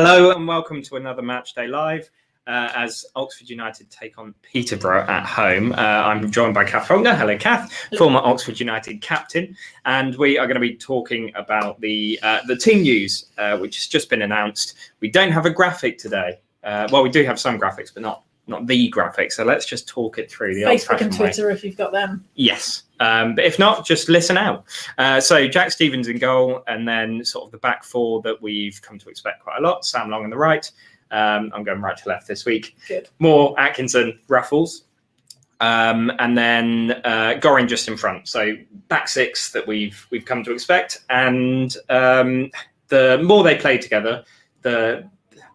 Hello and welcome to another Matchday Live as Oxford United take on Peterborough at home. I'm joined by Kath Faulkner. Hello, Kath, former Oxford United captain, and we are going to be talking about the team news, which has just been announced. We don't have a graphic today. Well, we do have some graphics, but not the graphic. So let's just talk it through. The Facebook and Twitter, if you've got them. Yes. But if not, just listen out. So Jack Stevens in goal, and then sort of the back four that we've come to expect quite a lot. Sam Long on the right. I'm going right to left this week. Good. More Atkinson, Ruffles. And then Goring just in front. So back six that we've come to expect. And the more they play together, the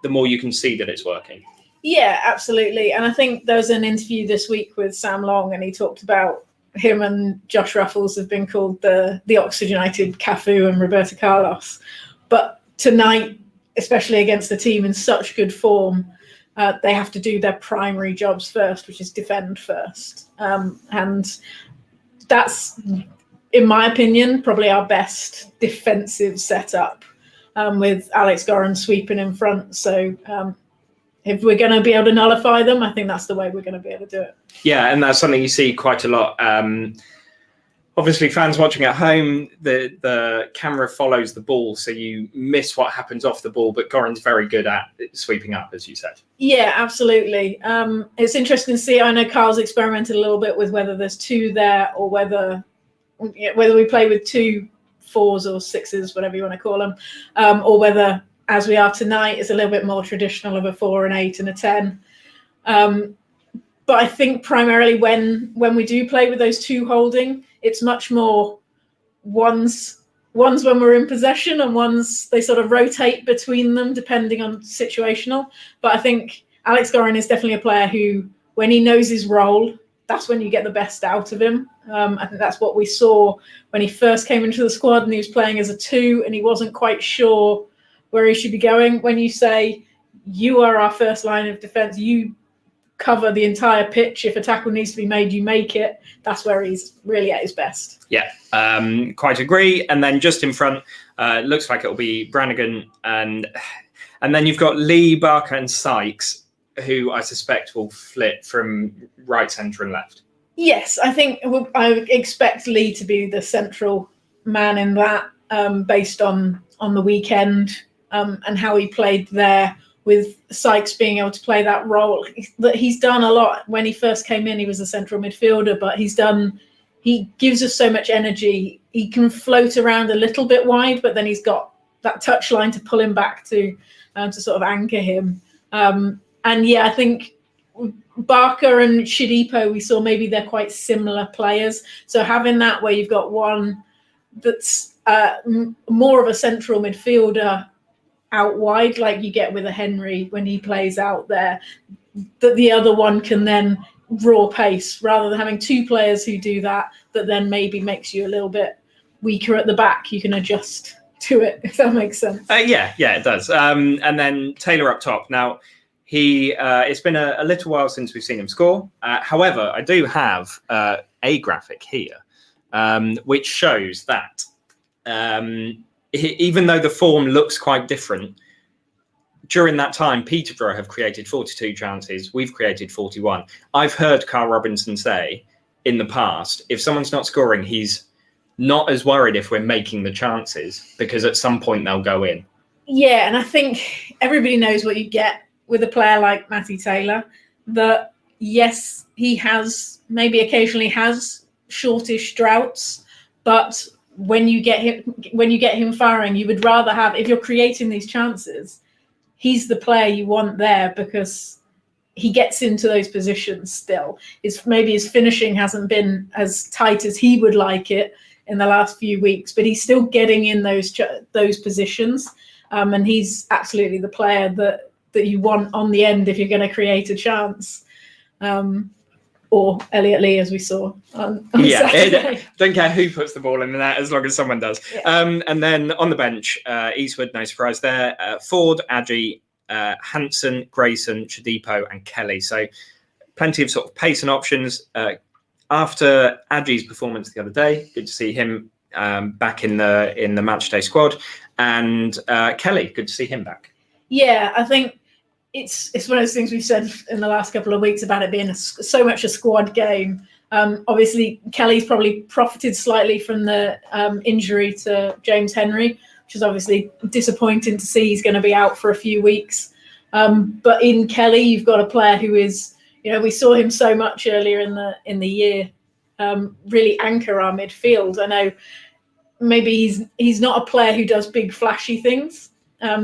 more you can see that it's working. Yeah, absolutely. And I think there was an interview this week with Sam Long, and he talked about him and Josh Ruffles have been called the Oxford United Cafu and Roberto Carlos. But tonight, especially against a team in such good form, they have to do their primary jobs first, which is defend first. And that's, in my opinion, probably our best defensive setup, with Alex Goring sweeping in front. So if we're going to be able to nullify them, I think that's the way we're going to be able to do it. Yeah, and that's something you see quite a lot. Obviously, fans watching at home, the camera follows the ball, so you miss what happens off the ball, but Goring's very good at sweeping up, as you said. Yeah, absolutely. It's interesting to see. I know Carl's experimented a little bit with whether there's two there or whether we play with 2 4s or 6s, whatever you want to call them, or whether, as we are tonight, is a little bit more traditional of a 4, an 8 and a 10. But I think primarily when we do play with those 2 holding, it's much more ones when we're in possession and ones they sort of rotate between them depending on situational. But I think Alex Goring is definitely a player who, when he knows his role, that's when you get the best out of him. I think that's what we saw when he first came into the squad and he was playing as a 2 and he wasn't quite sure where he should be going. When you say you are our first line of defence, you cover the entire pitch. If a tackle needs to be made, you make it. That's where he's really at his best. Yeah, quite agree. And then just in front, looks like it'll be Brannigan, and then you've got Lee, Barker, and Sykes, who I suspect will flip from right, centre, and left. Yes, I think I expect Lee to be the central man in that, based on the weekend. And how he played there, with Sykes being able to play that role that he's done a lot. When he first came in, he was a central midfielder, but he gives us so much energy. He can float around a little bit wide, but then he's got that touch line to pull him back to sort of anchor him. And yeah, I think Barker and Shodipo, we saw maybe they're quite similar players. So having that where you've got one that's more of a central midfielder out wide, like you get with a Henry when he plays out there, that the other one can then raw pace, rather than having 2 players who do that then maybe makes you a little bit weaker at the back. You can adjust to it, if that makes sense. Yeah, it does. And then Taylor up top. Now, it's been a little while since we've seen him score. However, I do have a graphic here, which shows that even though the form looks quite different, during that time, Peterborough have created 42 chances. We've created 41. I've heard Carl Robinson say in the past, if someone's not scoring, he's not as worried if we're making the chances, because at some point they'll go in. Yeah, and I think everybody knows what you get with a player like Matty Taylor, that yes, he maybe occasionally has shortish droughts, but when you get him firing, you would rather have, if you're creating these chances, he's the player you want there, because he gets into those positions still. Maybe his finishing hasn't been as tight as he would like it in the last few weeks, but he's still getting in those positions, and he's absolutely the player that you want on the end if you're going to create a chance. Or Elliot Lee, as we saw on Saturday. Don't care who puts the ball in the net as long as someone does. Yeah. And then on the bench, Eastwood, no surprise there. Ford, Adji, Hanson, Grayson, Shodipo, and Kelly. So plenty of sort of pace and options. After Adji's performance the other day, good to see him back in the Matchday squad, and Kelly, good to see him back. Yeah, I think it's one of those things we've said in the last couple of weeks about it being so much a squad game. Obviously, Kelly's probably profited slightly from the injury to James Henry, which is obviously disappointing to see. He's going to be out for a few weeks. But in Kelly, you've got a player who is, we saw him so much earlier in the year, really anchor our midfield. I know maybe he's not a player who does big flashy things.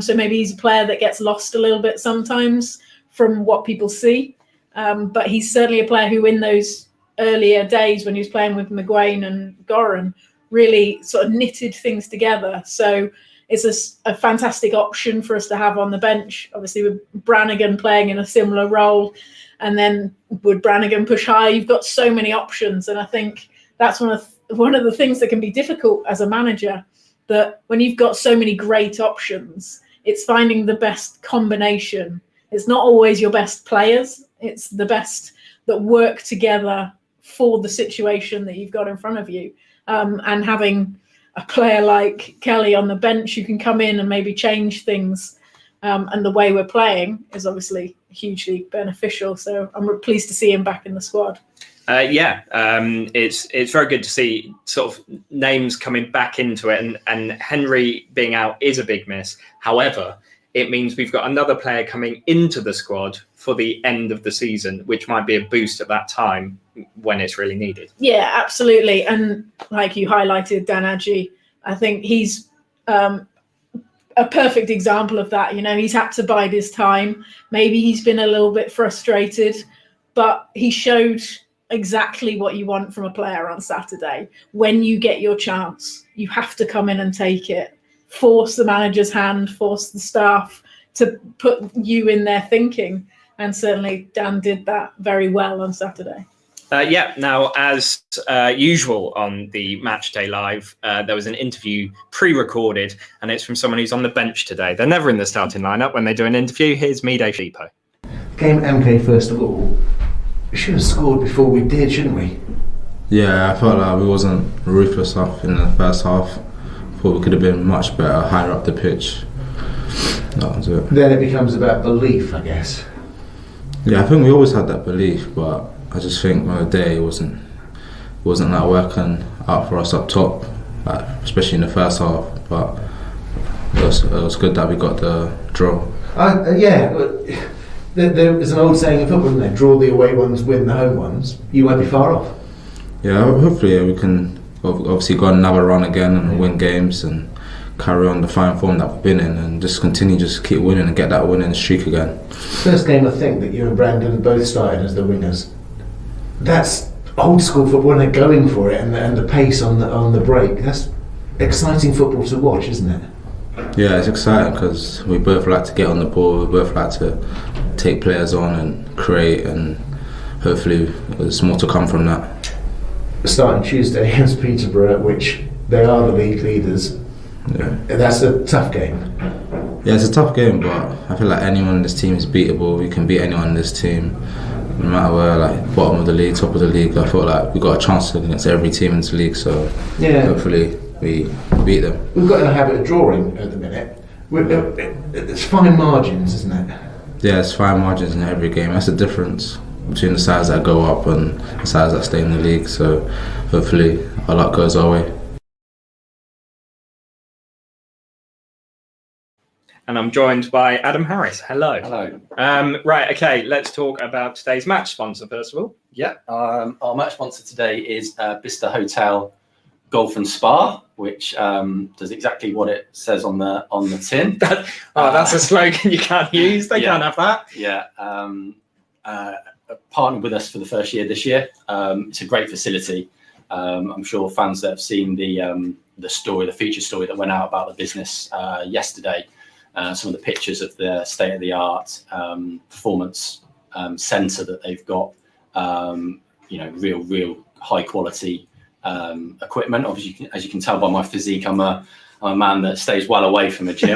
So maybe he's a player that gets lost a little bit sometimes from what people see. But he's certainly a player who in those earlier days when he was playing with McGuane and Goran really sort of knitted things together. So it's a fantastic option for us to have on the bench. Obviously with Brannigan playing in a similar role, and then would Brannigan push high? You've got so many options, and I think that's one of the things that can be difficult as a manager, that when you've got so many great options, it's finding the best combination. It's not always your best players, it's the best that work together for the situation that you've got in front of you. And having a player like Kelly on the bench who can come in and maybe change things, and the way we're playing is obviously hugely beneficial. So I'm pleased to see him back in the squad. It's very good to see sort of names coming back into it, and Henry being out is a big miss. However, it means we've got another player coming into the squad for the end of the season, which might be a boost at that time when it's really needed. Yeah, absolutely. And like you highlighted, Dan Adji, I think he's a perfect example of that. He's had to bide his time. Maybe he's been a little bit frustrated, but he showed exactly what you want from a player on Saturday. When you get your chance, you have to come in and take it. Force the manager's hand, force the staff to put you in their thinking. And certainly Dan did that very well on Saturday. Now, as usual on the Matchday Live, there was an interview pre-recorded, and it's from someone who's on the bench today. They're never in the starting lineup when they do an interview. Here's Mide Shippo. Game MK, first of all, we should have scored before we did, shouldn't we? Yeah, I felt like we wasn't ruthless enough in the first half. Thought we could have been much better, higher up the pitch. That was it. Then it becomes about belief, I guess. Yeah, I think we always had that belief, but I just think on the day it wasn't that working out for us up top, especially in the first half. But it was good that we got the draw. There's an old saying in football, isn't there? Draw the away ones, win the home ones. You won't be far off. Yeah, hopefully we can obviously go on another run again and win games and carry on the fine form that we've been in, and just keep winning and get that winning streak again. First game, I think, that you and Brandon both started as the wingers. That's old school football, and they're going for it, and the pace on the break. That's exciting football to watch, isn't it? Yeah, it's exciting because we both like to get on the ball. We both like to take players on and create, and hopefully there's more to come from that. Starting Tuesday against Peterborough, which they are the league leaders. Yeah. That's a tough game. Yeah, it's a tough game, but I feel like anyone in this team is beatable. We can beat anyone in this team, no matter where, like bottom of the league, top of the league. I feel like we've got a chance against every team in this league, so hopefully we beat them. We've got a habit of drawing at the minute. It's fine margins, isn't it? Yeah, it's fine margins in every game. That's the difference between the sides that go up and the sides that stay in the league. So hopefully our luck goes our way. And I'm joined by Adam Harris. Hello. Hello. Right, okay, let's talk about today's match sponsor first of all. Yeah, our match sponsor today is Bicester Hotel Golf and Spa, which does exactly what it says on the tin. That's a slogan you can't use. They can't have that. Yeah. Partnered with us for the first year this year. It's a great facility. I'm sure fans that have seen the feature story that went out about the business yesterday, some of the pictures of the state-of-the-art performance centre that they've got, real high quality equipment. Obviously, as you can tell by my physique, I'm a man that stays well away from a gym.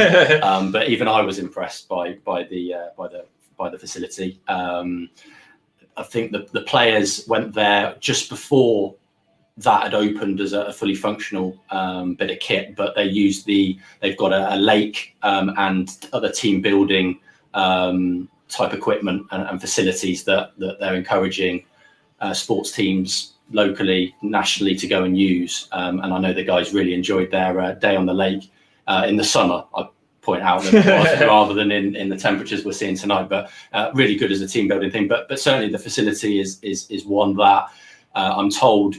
But even I was impressed by the facility. I think the players went there just before that had opened as a fully functional bit of kit, but they've got a lake and other team building type equipment and facilities that they're encouraging sports teams locally, nationally to go and use. And I know the guys really enjoyed their day on the lake in the summer. I point out that rather than in the temperatures we're seeing tonight, but really good as a team building thing. But certainly the facility is one that I'm told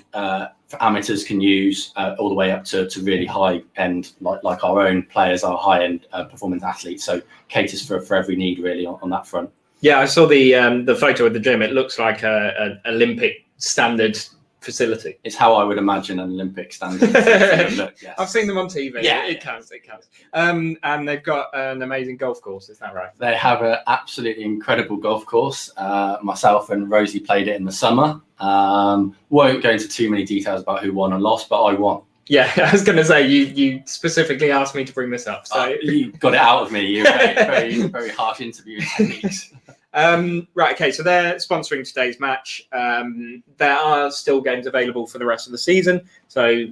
amateurs can use all the way up to really high end, like our own players are high end performance athletes. So caters for every need really on that front. Yeah, I saw the photo of the gym. It looks like a Olympic standard facility. It's how I would imagine an Olympic standard facility look, yes. I've seen them on TV. Yeah, it counts. And they've got an amazing golf course. Is that right? They have an absolutely incredible golf course. Myself and Rosie played it in the summer. Won't go into too many details about who won and lost, but I won. Yeah, I was going to say you specifically asked me to bring this up, so you got it out of me. You're very, very harsh interviewing techniques. Right, okay, so they're sponsoring today's match. There are still games available for the rest of the season. So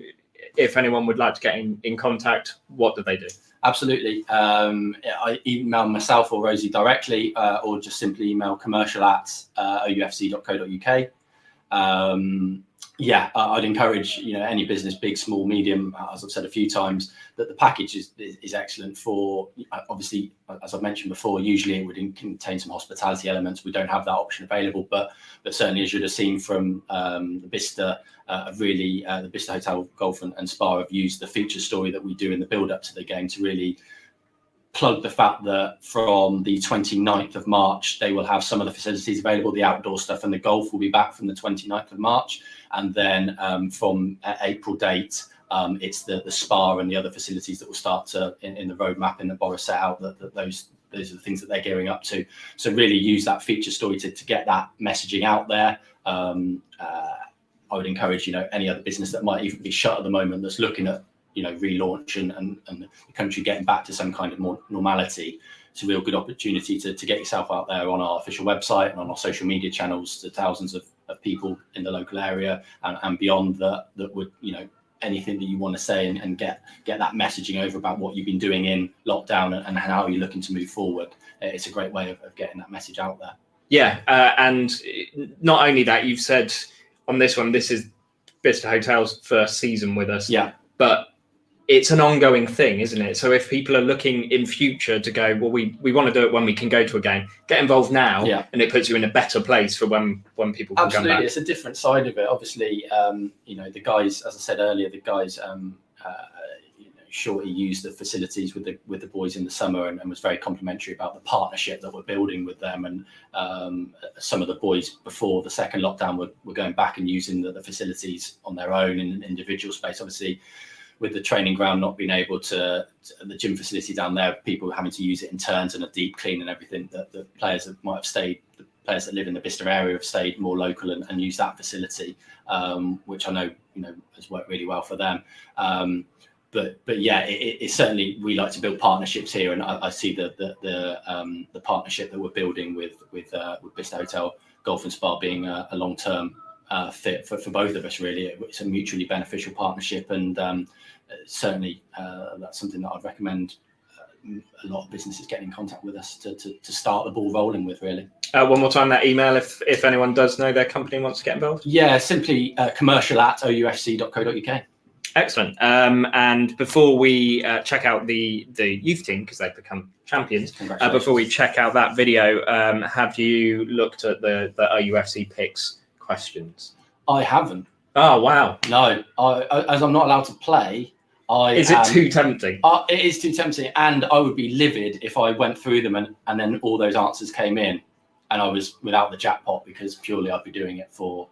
if anyone would like to get in contact, what do they do? Absolutely. I email myself or Rosie directly, or just simply email commercial@oufc.co.uk. I'd encourage any business, big, small, medium, as I've said a few times, that the package is excellent for, obviously, as I've mentioned before, usually it would contain some hospitality elements. We don't have that option available, but certainly as you'd have seen from the Bicester, the Bicester Hotel Golf and Spa have used the feature story that we do in the build up to the game to really plug the fact that from the 29th of March, they will have some of the facilities available, the outdoor stuff, and the golf will be back from the 29th of March. And then from April date, it's the spa and the other facilities that will start to, in the roadmap in the Boris set out, that those are the things that they're gearing up to. So really use that feature story to get that messaging out there. I would encourage, any other business that might even be shut at the moment that's looking at, relaunch and the country getting back to some kind of more normality. It's a real good opportunity to get yourself out there on our official website and on our social media channels to thousands of people in the local area and beyond that would, anything that you want to say and get that messaging over about what you've been doing in lockdown and how you're looking to move forward. It's a great way of getting that message out there. Yeah, and not only that, you've said on this one, this is Bicester Hotel's first season with us. Yeah. But it's an ongoing thing, isn't it? So if people are looking in future to go, well, we want to do it when we can go to a game, get involved now, and it puts you in a better place for when people can come back. It's a different side of it. Obviously, the guys, as I said earlier, Shorty used the facilities with the boys in the summer and was very complimentary about the partnership that we're building with them. And some of the boys before the second lockdown were going back and using the facilities on their own in an individual space. Obviously, with the training ground not being able to the gym facility down there, people having to use it in turns and a deep clean and everything, that the players that might have stayed, the players that live in the Bicester area have stayed more local and used that facility, which I know has worked really well for them. But yeah, it certainly, we like to build partnerships here, and I see the partnership that we're building with Bicester Hotel Golf and Spa being a long-term fit for both of us. Really, it's a mutually beneficial partnership, and certainly that's something that I'd recommend a lot of businesses getting in contact with us to start the ball rolling with. Really. One more time, that email, if anyone does know their company and wants to get involved. Yeah, simply commercial@oufc.co.uk. Excellent. And before we check out the youth team, because they've become champions, before we check out that video, have you looked at the OUFC picks questions? I haven't. Oh, wow. No, as I'm not allowed to play, Is it too tempting? It is too tempting, and I would be livid if I went through them and then all those answers came in and I was without the jackpot, because purely I'd be doing it for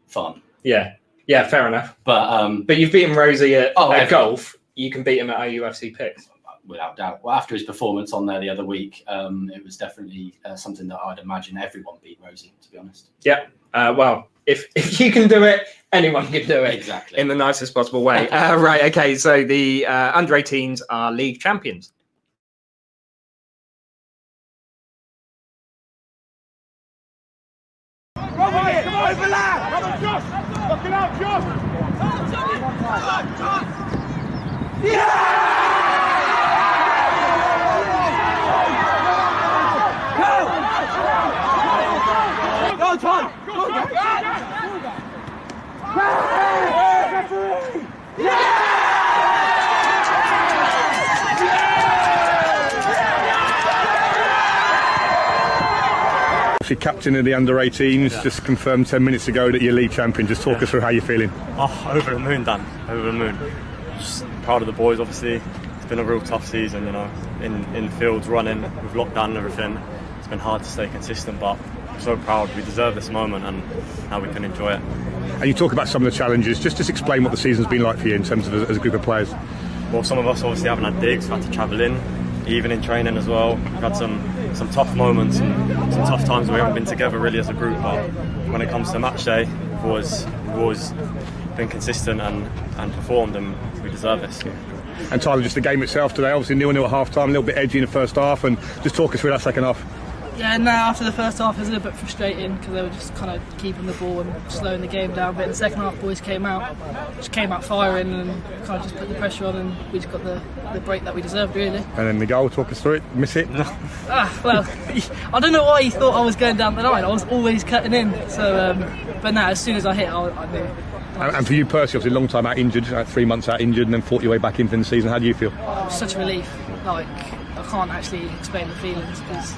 fun. Yeah, fair enough. But you've beaten Rosie at golf. You can beat him at OUFC picks. Without doubt. Well, after his performance on there the other week, it was definitely something that I'd imagine everyone beat Rosie, to be honest. Yeah. Well, if you can do it, anyone can do it. Exactly. In the nicest possible way. Right. Okay. So the under 18s are league champions. Come on, overlap! Come on, Josh! Fucking out, Josh! Captain of the under-18s, just confirmed 10 minutes ago that you're league champion. Just talk us through how you're feeling. Oh, over the moon, Dan. Over the moon. Just proud of the boys, obviously. It's been a real tough season, you know, in the fields, running, with lockdown and everything. It's been hard to stay consistent, but I'm so proud. We deserve this moment and now we can enjoy it. And you talk about some of the challenges. Just explain what the season's been like for you in terms of as a group of players. Well, some of us obviously haven't had digs. We've had to travel in, even in training as well. We've had some tough moments and some tough times where we haven't been together really as a group, but when it comes to match day, we've always been consistent and performed, and we deserve this. And Tyler, just the game itself today, obviously 0-0 at half time, a little bit edgy in the first half, and just talk us through that second half. Yeah, no, after the first half it was a little bit frustrating because they were just kind of keeping the ball and slowing the game down, but in the second half boys came out firing and kind of just put the pressure on, and we just got the break that we deserved really. And then the goal, talk us through it, miss it? Well, I don't know why he thought I was going down the line. I was always cutting in, so but no, as soon as I hit I knew. And for you personally, obviously a long time out injured, 3 months out injured, and then fought your way back into the season, how do you feel? It was such a relief. Like, I can't actually explain the feelings because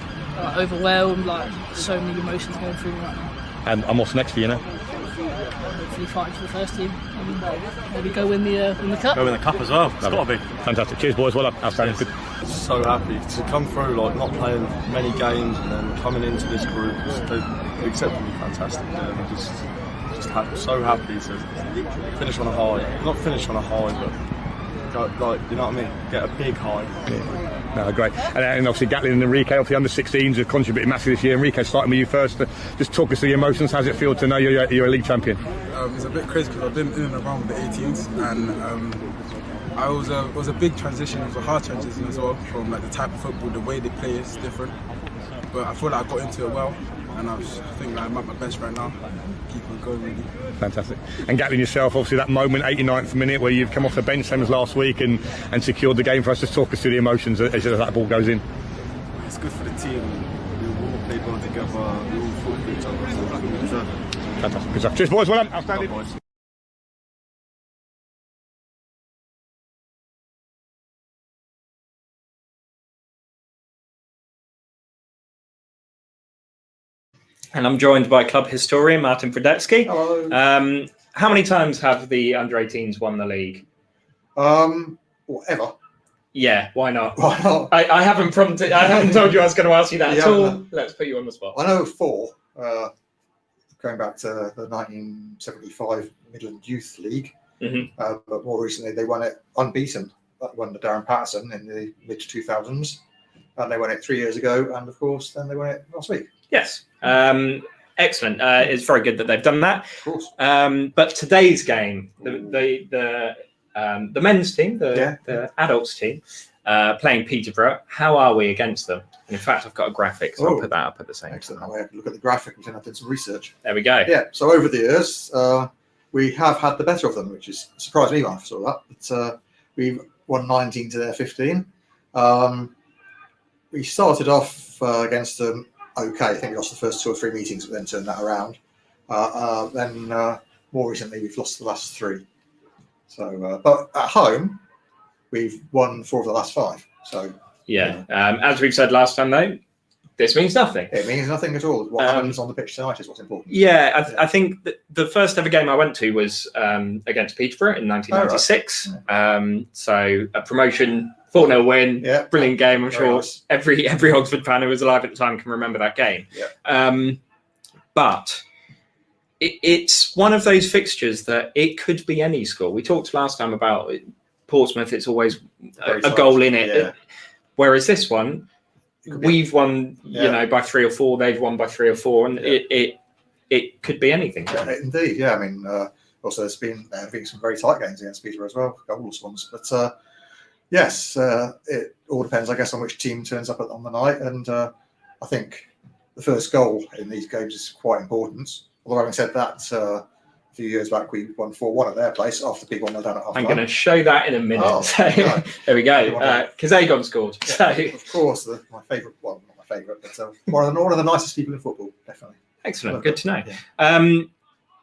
overwhelmed, like so many emotions going through me right now. And what's next for you now? Hopefully fighting for the first team and maybe go win the cup. Go win the cup as well. It's got to be. Fantastic. Cheers, boys. Well done. Outstanding. Good. So happy to come through, like not playing many games and then coming into this group. They accepted me fantastic. I'm just happy, so happy to finish on a high. Not finish on a high, but go, like, you know what I mean? Get a big high. Yeah. No, great. And obviously Gatlin and Enrique, obviously under 16s, have contributed massively this year. Enrique, starting with you first, just talk us through the emotions. How's it feel to know you're a league champion? It's a bit crazy because I've been in and around with the 18s, and it was a big transition. It was a hard transition as well, from like the type of football, the way they play is different. But I feel like I got into it well, and I think that I'm at my best right now. Keep on going really. Fantastic. And Gatlin yourself, obviously that moment, 89th minute, where you've come off the bench same as last week and secured the game for us. Just talk us through the emotions as that ball goes in. It's good for the team. We all played well together. We all fought for each other, so we deserve it. Fantastic. Good stuff. Cheers, boys. Well done. Outstanding. Boys. And I'm joined by club historian Martin Fredetsky. Hello. How many times have the under-18s won the league? Whatever. Yeah, why not? Why not? I haven't told you I was going to ask you that at all. Let's put you on the spot. I know 4, going back to the 1975 Midland Youth League. Mm-hmm. But more recently, they won it unbeaten. That won to Darren Patterson in the mid-2000s. And they won it 3 years ago. And, of course, then they won it last week. Yes. Excellent. It's very good that they've done that. Of course. But today's game, the men's team, the adults team, playing Peterborough. How are we against them? And in fact, I've got a graphic, so I'll put that up at the same Excellent. time. I'll have to look at the graphic and I've done some research. There we go. Yeah. So over the years, we have had the better of them, which is surprised me when I saw that. But we've won 19 to their 15. We started off against them. Okay, I think we lost the first 2 or 3 meetings, but then turned that around. Then more recently, we've lost the last 3. So, but at home, we've won 4 of the last 5. So yeah, as we've said last time, though, this means nothing. It means nothing at all. What happens on the pitch tonight is what's important. Yeah, I think that the first ever game I went to was against Peterborough in 1996. Oh, right. So a promotion. 4-0 win, brilliant game. I'm sure every Oxford fan who was alive at the time can remember that game. Yeah. But it's one of those fixtures that it could be any score. We talked last time about Portsmouth. It's always a goal in it. Yeah. Whereas this one, we've won, by 3 or 4. They've won by 3 or 4, and it could be anything. Yeah, indeed. Yeah. I mean, also there's been some very tight games against Peterborough as well, goalless ones. But yes, it all depends, I guess, on which team turns up on the night. And I think the first goal in these games is quite important. Although having said that, a few years back we won 4-1 at their place after people went down at half time. I'm going to show that in a minute. Oh, right. There we go. Kazagon scored. Yeah, So of course, my favourite. Well, not my favourite, but one of the nicest people in football, definitely. Excellent. Good to know. Yeah.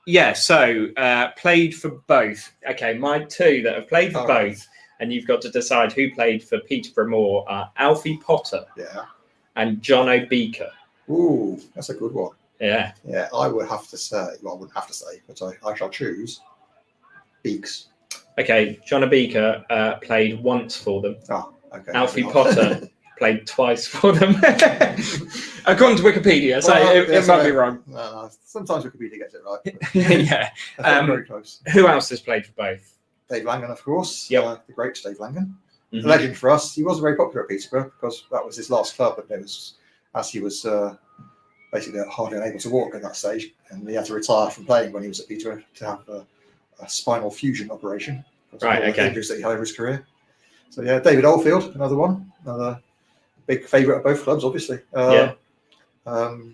Yeah, so played for both. Okay, my two that have played for Right. both, and you've got to decide who played for Peterborough more are Alfie Potter and John O'Beaker. Ooh, that's a good one. Yeah. Yeah, I would have to say, well, I wouldn't have to say, but I shall choose Beaks. Okay, John O'Beaker played once for them. Oh, okay. Alfie Potter played twice for them. According to Wikipedia, so it might be wrong. No, sometimes Wikipedia gets it right. Yeah. Very close. Who else has played for both? Dave Langan, of course. Yep. The great Dave Langan. Mhm. A legend for us. He wasn't very popular at Peterborough because that was his last club, and it was as he was basically hardly unable to walk at that stage, and he had to retire from playing when he was at Peterborough to have a spinal fusion operation. Right, okay. Injuries that he had over his career. So yeah, David Oldfield, another one, another big favourite of both clubs, obviously.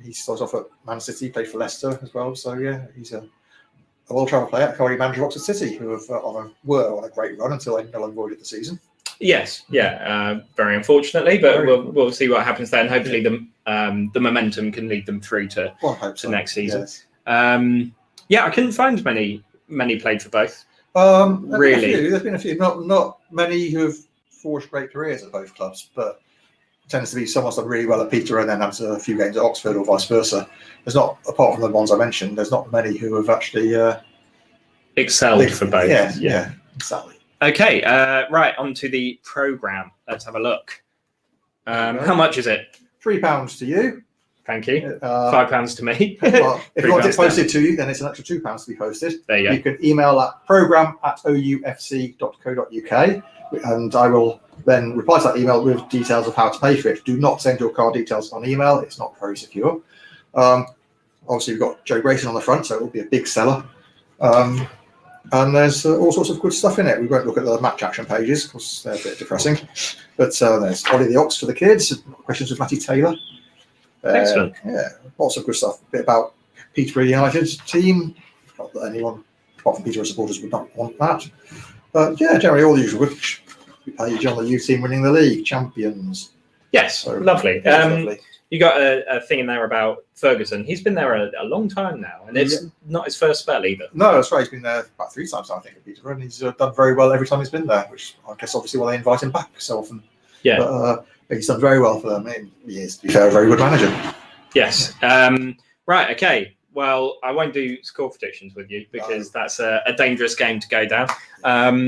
He started off at Man City, played for Leicester as well. So yeah, he's a well-travelled player, currently manager of Oxford City, who were on a great run until they null and voided the season. Yes, yeah, very unfortunately, but we'll see what happens then. Hopefully, the momentum can lead them through to next season. Yes. I couldn't find many played for both. Really, there's been a few. Not many who have forged great careers at both clubs, but it tends to be someone's done really well at Peterborough and then has a few games at Oxford or vice versa. There's not, apart from the ones I mentioned, there's not many who have actually excelled for both. Yeah, exactly. Okay, right, on to the programme. Let's have a look. How much is it? £3 to you. Thank you. £5 to me. Well, if you want it posted to you, then it's an extra £2 to be posted. There you go. You can email at program@oufc.co.uk, and I will then reply to that email with details of how to pay for it. Do not send your card details on email. It's not very secure. Obviously, we've got Joe Grayson on the front, so it will be a big seller. And there's all sorts of good stuff in it. We won't look at the match action pages because they're a bit depressing. But there's Ollie the Ox for the kids, questions with Matty Taylor. Excellent. Yeah, lots of good stuff. A bit about Peterborough United's team. Not that anyone, apart from Peterborough supporters, would not want that. But yeah, generally all the usual good page on the youth team winning the league, champions. Yes, So, lovely. yeah, lovely. You got a thing in there about Ferguson. He's been there a long time now, and it's not his first spell either. No, that's right. He's been there about 3 times, I think, at Peterborough, and he's done very well every time he's been there, which I guess obviously why they invite him back so often. Yeah. But he's done very well for them. He is, to be fair, a very good manager. Yes. Right, okay. Well, I won't do score predictions with you because that's a dangerous game to go down.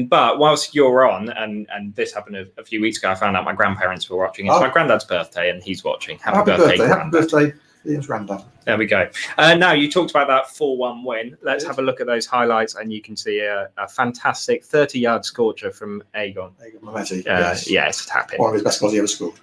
But whilst you're on, and this happened a few weeks ago, I found out my grandparents were watching. It's my granddad's birthday, and he's watching. Happy birthday, Happy birthday, Ian's granddad. There we go. Now, you talked about that 4-1 win. Let's have a look at those highlights, and you can see a fantastic 30-yard scorcher from Aegon. Aegon Mametti, yes. Yeah, it's a tap-in. One of his best goals he ever scored.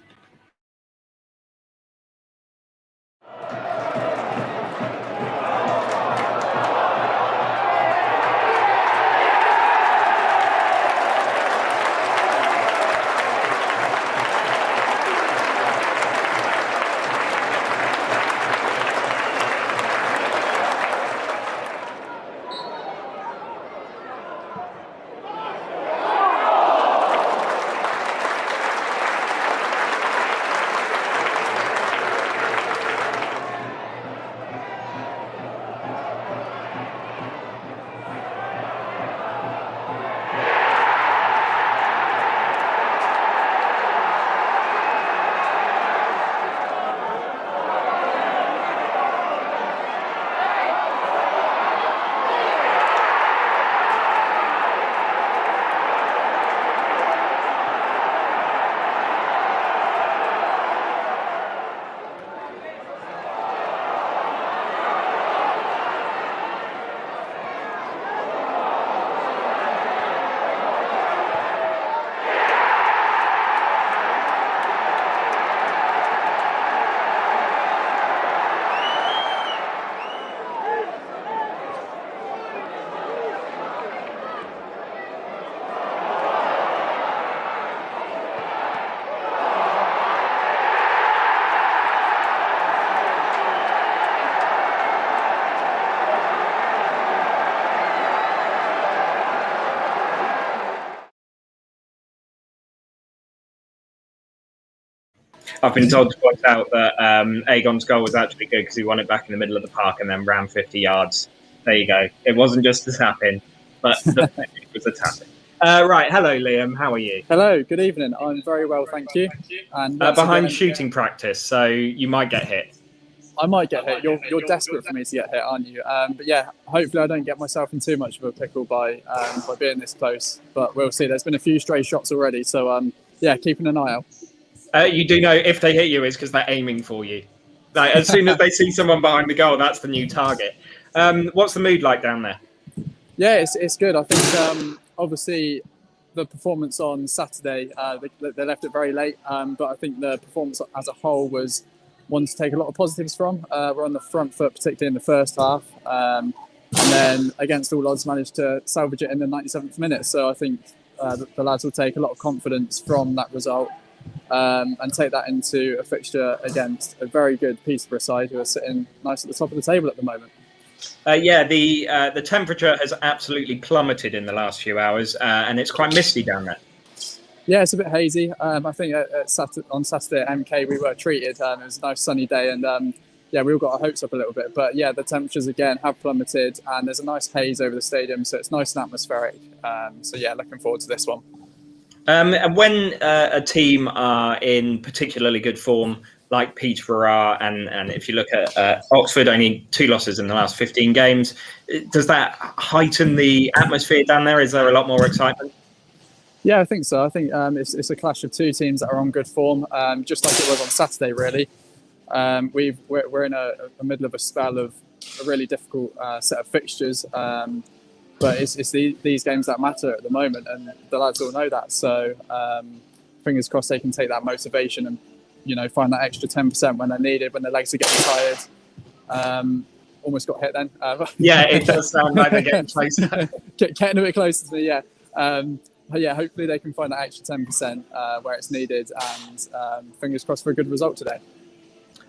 I've been told to point out that Aegon's goal was actually good because he won it back in the middle of the park and then ran 50 yards There you go. It wasn't just a tap-in, but it was a tap-in. Right, hello Liam, how are you? Hello, good evening. I'm very well, thank you. And behind shooting practice, so you might get hit. I might get hit. You're desperate for me to get hit, aren't you? But yeah, hopefully I don't get myself in too much of a pickle by being this close. But we'll see. There's been a few stray shots already, so yeah, keeping an eye out. You do know if they hit you, it's because they're aiming for you. Like as soon as they see someone behind the goal, that's the new target. What's the mood like down there? Yeah, it's good. I think obviously the performance on Saturday, they left it very late, but I think the performance as a whole was one to take a lot of positives from. We're on the front foot, particularly in the first half, and then against all odds managed to salvage it in the 97th minute. So I think the lads will take a lot of confidence from that result and take that into a fixture against a very good Peterborough side who are sitting nice at the top of the table at the moment. Yeah, the temperature has absolutely plummeted in the last few hours, and it's quite misty down there. Yeah, it's a bit hazy. I think on Saturday at MK we were treated. It was a nice sunny day, and yeah, we all got our hopes up a little bit. But yeah, the temperatures again have plummeted, and there's a nice haze over the stadium, so it's nice and atmospheric. So yeah, looking forward to this one. And when a team are in particularly good form, like Peterborough, and if you look at Oxford, only 2 losses in the last 15 games, does that heighten the atmosphere down there? Is there a lot more excitement? Yeah, I think so. I think it's a clash of 2 teams that are on good form, just like it was on Saturday, really. We're in a middle of a spell of a really difficult set of fixtures, but it's these games that matter at the moment, and the lads all know that. So fingers crossed they can take that motivation and find that extra 10% when they're needed, when their legs are getting tired. Almost got hit then. Yeah, it does sound like they're getting closer. Getting a bit closer to me, yeah. But yeah, hopefully they can find that extra 10% where it's needed, and fingers crossed for a good result today.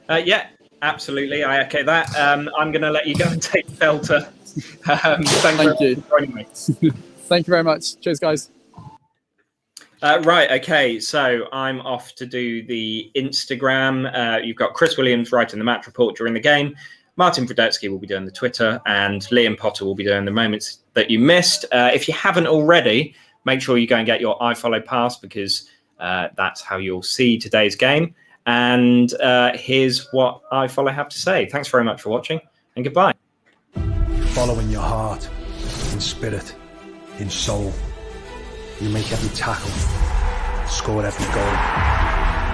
Yeah, absolutely. I echo that. I'm going to let you go and take shelter. Thank you for joining me. Thank you very much. Cheers, guys. Right, okay, so I'm off to do the Instagram. You've got Chris Williams writing the match report during the game. Martin Brodetsky will be doing the Twitter, and Liam Potter will be doing the moments that you missed. If you haven't already, make sure you go and get your iFollow pass, because that's how you'll see today's game. And here's what iFollow have to say. Thanks very much for watching, and goodbye. Following your heart, in spirit, in soul. You make every tackle, score every goal.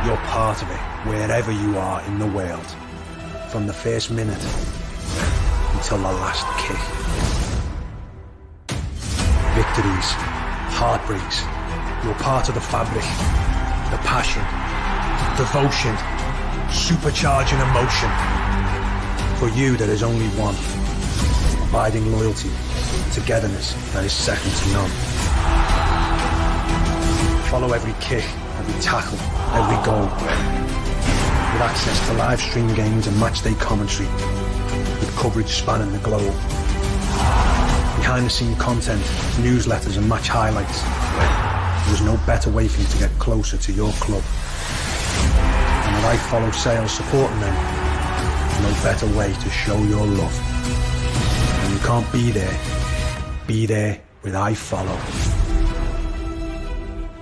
You're part of it, wherever you are in the world. From the first minute until the last kick. Victories, heartbreaks. You're part of the fabric, the passion, devotion, supercharging emotion. For you, there is only one. Abiding loyalty, togetherness that is second to none. Follow every kick, every tackle, every goal. With access to live stream games and matchday commentary. With coverage spanning the globe. Behind the scene content, newsletters and match highlights. There's no better way for you to get closer to your club. And with iFollow sales supporting them, no better way to show your love. When you can't be there with iFollow.